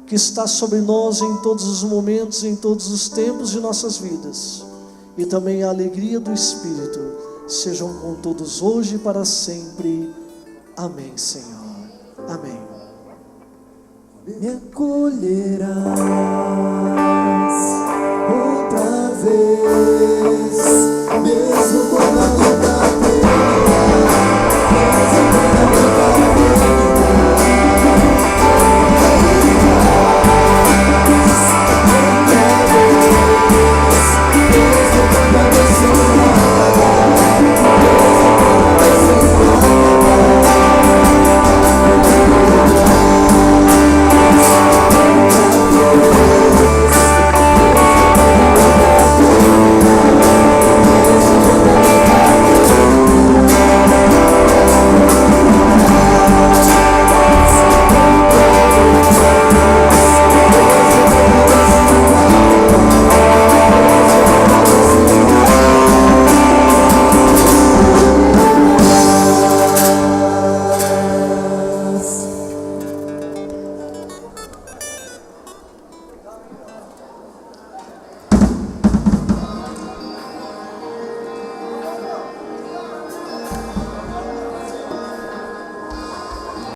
[SPEAKER 1] que está sobre nós em todos os momentos, em todos os tempos de nossas vidas, e também a alegria do Espírito, sejam com todos hoje e para sempre. Amém, Senhor. Amém.
[SPEAKER 2] Me acolherá.